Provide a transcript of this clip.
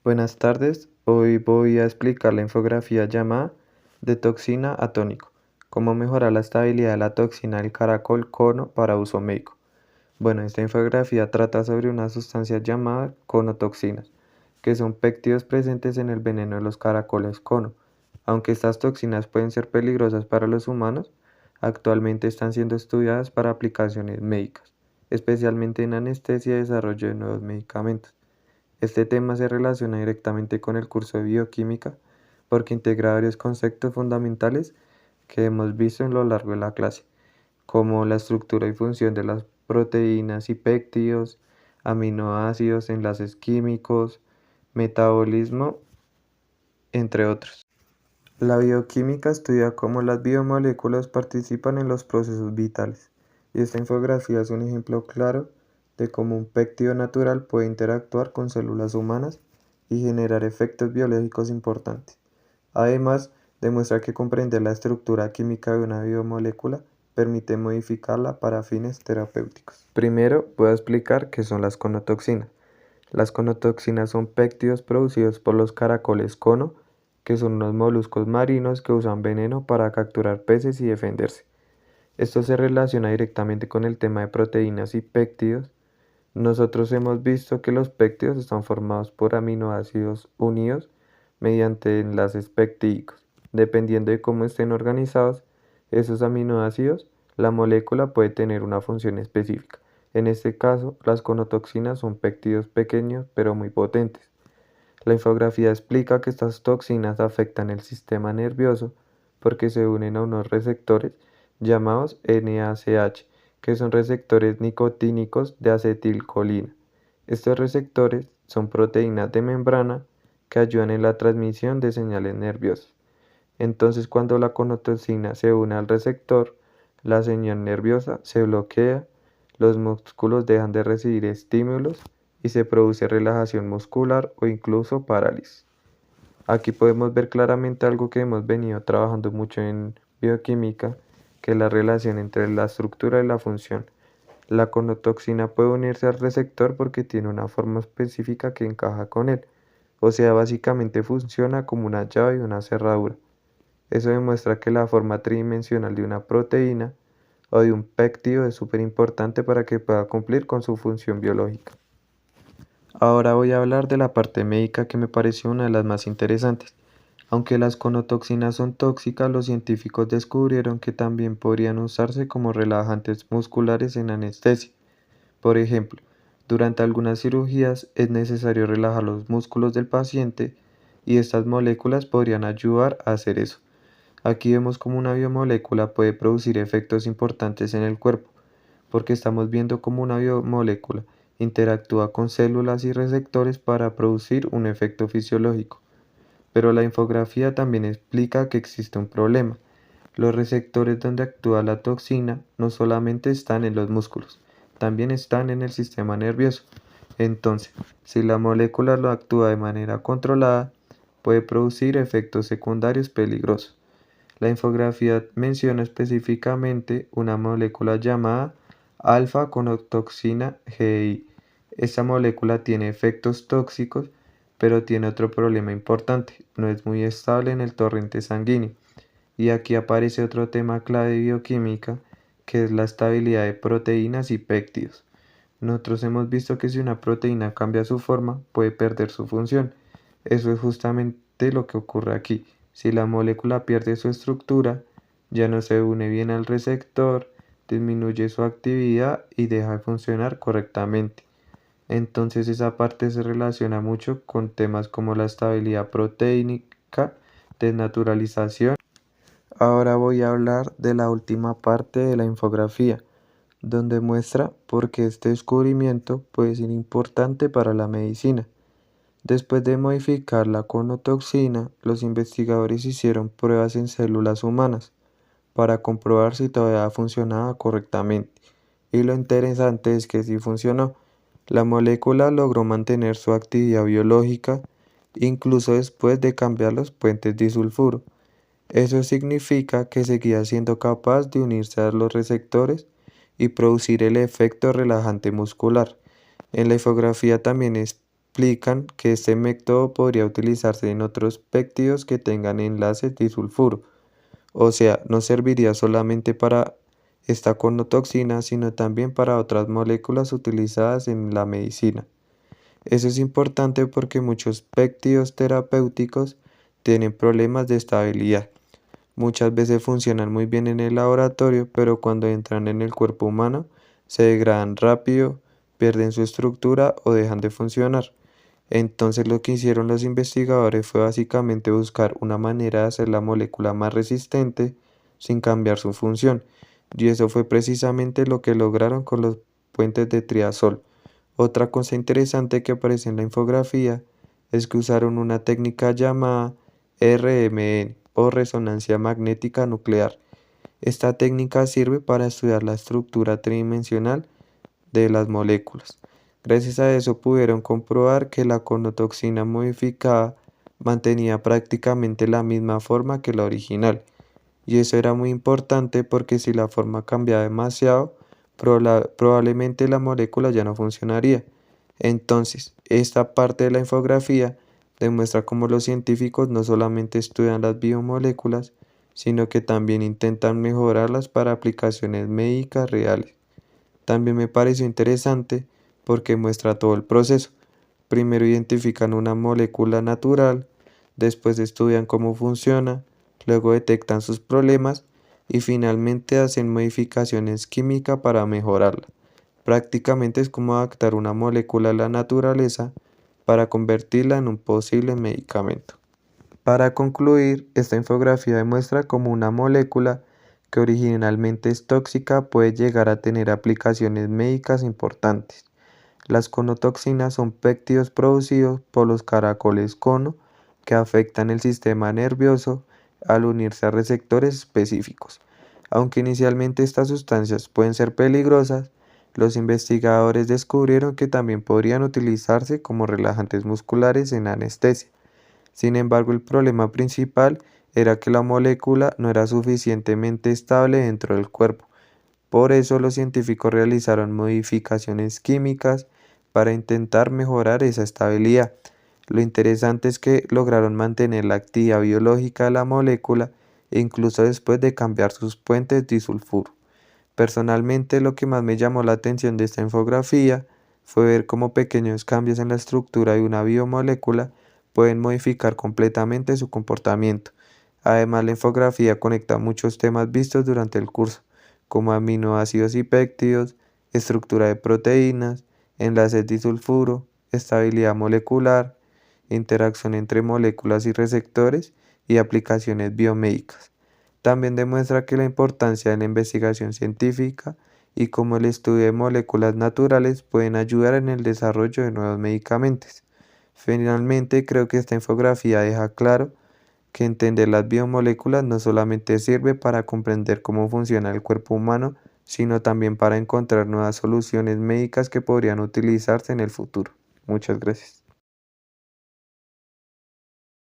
Buenas tardes, hoy voy a explicar la infografía llamada de toxina a tónico, cómo mejorar la estabilidad de la toxina del caracol cono para uso médico. Bueno, esta infografía trata sobre una sustancia llamada conotoxinas, que son péptidos presentes en el veneno de los caracoles cono. Aunque estas toxinas pueden ser peligrosas para los humanos, actualmente están siendo estudiadas para aplicaciones médicas, especialmente en anestesia y desarrollo de nuevos medicamentos. Este tema se relaciona directamente con el curso de bioquímica porque integra varios conceptos fundamentales que hemos visto en lo largo de la clase, como la estructura y función de las proteínas y péptidos, aminoácidos, enlaces químicos, metabolismo, entre otros. La bioquímica estudia cómo las biomoléculas participan en los procesos vitales, y esta infografía es un ejemplo claro de cómo un péptido natural puede interactuar con células humanas y generar efectos biológicos importantes. Además, demuestra que comprender la estructura química de una biomolécula permite modificarla para fines terapéuticos. Primero, voy a explicar qué son las conotoxinas. Las conotoxinas son péptidos producidos por los caracoles cono, que son unos moluscos marinos que usan veneno para capturar peces y defenderse. Esto se relaciona directamente con el tema de proteínas y péptidos. Nosotros hemos visto que los péptidos están formados por aminoácidos unidos mediante enlaces peptídicos. Dependiendo de cómo estén organizados esos aminoácidos, la molécula puede tener una función específica. En este caso, las conotoxinas son péptidos pequeños pero muy potentes. La infografía explica que estas toxinas afectan el sistema nervioso porque se unen a unos receptores llamados NACH, que son receptores nicotínicos de acetilcolina. Estos receptores son proteínas de membrana que ayudan en la transmisión de señales nerviosas. Entonces, cuando la conotoxina se une al receptor, la señal nerviosa se bloquea, los músculos dejan de recibir estímulos y se produce relajación muscular o incluso parálisis. Aquí podemos ver claramente algo que hemos venido trabajando mucho en bioquímica, que es la relación entre la estructura y la función. La conotoxina puede unirse al receptor porque tiene una forma específica que encaja con él, o sea, básicamente funciona como una llave y una cerradura. Eso demuestra que la forma tridimensional de una proteína o de un péptido es súper importante para que pueda cumplir con su función biológica. Ahora voy a hablar de la parte médica que me pareció una de las más interesantes. Aunque las conotoxinas son tóxicas, los científicos descubrieron que también podrían usarse como relajantes musculares en anestesia. Por ejemplo, durante algunas cirugías es necesario relajar los músculos del paciente y estas moléculas podrían ayudar a hacer eso. Aquí vemos cómo una biomolécula puede producir efectos importantes en el cuerpo, porque estamos viendo cómo una biomolécula interactúa con células y receptores para producir un efecto fisiológico. Pero la infografía también explica que existe un problema. Los receptores donde actúa la toxina no solamente están en los músculos, también están en el sistema nervioso. Entonces, si la molécula lo actúa de manera controlada, puede producir efectos secundarios peligrosos. La infografía menciona específicamente una molécula llamada alfa-conotoxina GI. Esta molécula tiene efectos tóxicos, pero tiene otro problema importante, no es muy estable en el torrente sanguíneo. Y aquí aparece otro tema clave de bioquímica, que es la estabilidad de proteínas y péptidos. Nosotros hemos visto que si una proteína cambia su forma, puede perder su función. Eso es justamente lo que ocurre aquí. Si la molécula pierde su estructura, ya no se une bien al receptor, disminuye su actividad y deja de funcionar correctamente. Entonces esa parte se relaciona mucho con temas como la estabilidad proteínica, desnaturalización. Ahora voy a hablar de la última parte de la infografía, donde muestra por qué este descubrimiento puede ser importante para la medicina. Después de modificar la conotoxina, los investigadores hicieron pruebas en células humanas para comprobar si todavía funcionaba correctamente. Y lo interesante es que sí funcionó. La molécula logró mantener su actividad biológica incluso después de cambiar los puentes disulfuro. Eso significa que seguía siendo capaz de unirse a los receptores y producir el efecto relajante muscular. En la infografía también explican que este método podría utilizarse en otros péptidos que tengan enlaces disulfuro. O sea, no serviría solamente para esta conotoxina, sino también para otras moléculas utilizadas en la medicina. Eso es importante porque muchos péptidos terapéuticos tienen problemas de estabilidad. Muchas veces funcionan muy bien en el laboratorio, pero cuando entran en el cuerpo humano se degradan rápido, pierden su estructura o dejan de funcionar. Entonces lo que hicieron los investigadores fue básicamente buscar una manera de hacer la molécula más resistente sin cambiar su función. Y eso fue precisamente lo que lograron con los puentes de triazol. Otra cosa interesante que aparece en la infografía es que usaron una técnica llamada RMN o resonancia magnética nuclear. Esta técnica sirve para estudiar la estructura tridimensional de las moléculas. Gracias a eso pudieron comprobar que la conotoxina modificada mantenía prácticamente la misma forma que la original. Y eso era muy importante porque si la forma cambiaba demasiado, probablemente la molécula ya no funcionaría. Entonces, esta parte de la infografía demuestra cómo los científicos no solamente estudian las biomoléculas, sino que también intentan mejorarlas para aplicaciones médicas reales. También me pareció interesante porque muestra todo el proceso. Primero identifican una molécula natural, después estudian cómo funciona, luego detectan sus problemas y finalmente hacen modificaciones químicas para mejorarla. Prácticamente es como adaptar una molécula a la naturaleza para convertirla en un posible medicamento. Para concluir, esta infografía demuestra cómo una molécula que originalmente es tóxica puede llegar a tener aplicaciones médicas importantes. Las conotoxinas son péptidos producidos por los caracoles cono que afectan el sistema nervioso al unirse a receptores específicos. Aunque inicialmente estas sustancias pueden ser peligrosas, los investigadores descubrieron que también podrían utilizarse como relajantes musculares en anestesia. Sin embargo, el problema principal era que la molécula no era suficientemente estable dentro del cuerpo. Por eso los científicos realizaron modificaciones químicas para intentar mejorar esa estabilidad. Lo interesante es que lograron mantener la actividad biológica de la molécula incluso después de cambiar sus puentes disulfuro. Personalmente, lo que más me llamó la atención de esta infografía fue ver cómo pequeños cambios en la estructura de una biomolécula pueden modificar completamente su comportamiento. Además, la infografía conecta muchos temas vistos durante el curso, como aminoácidos y péptidos, estructura de proteínas, enlaces disulfuro, estabilidad molecular, interacción entre moléculas y receptores y aplicaciones biomédicas. También demuestra que la importancia de la investigación científica y cómo el estudio de moléculas naturales pueden ayudar en el desarrollo de nuevos medicamentos. Finalmente, creo que esta infografía deja claro que entender las biomoléculas no solamente sirve para comprender cómo funciona el cuerpo humano, sino también para encontrar nuevas soluciones médicas que podrían utilizarse en el futuro. Muchas gracias.